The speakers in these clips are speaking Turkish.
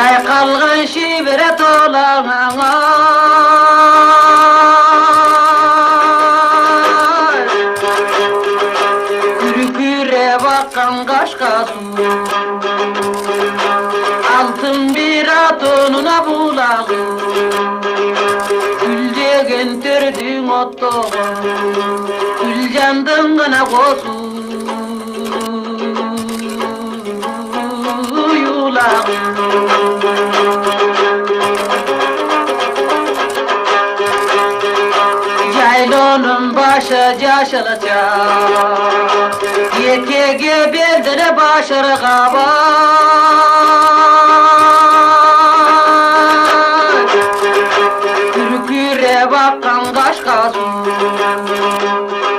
Yayqalğan şibire tolağına Kürküre bakkan kaşka su Altın bir atonuna bulağı Gülcegen tördüğün ottoğu Gülcandın gına kosu Yulağı Yaylonun başı caşılacak Yekege beldire başarı kabar Kürküre bakkan kaşka su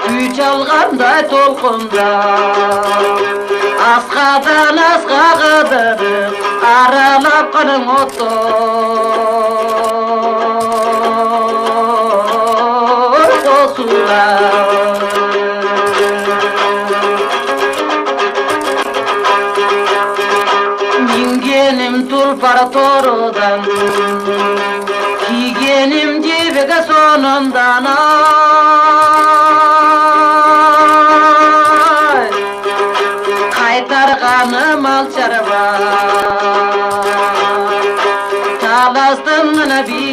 Güç alganda tolkunda Askadan aska kıdırıp Aralap kanın Mingenim tulpar torudan Kigenim cibige sonundan Kaytarganım alçarba Talastın gına bir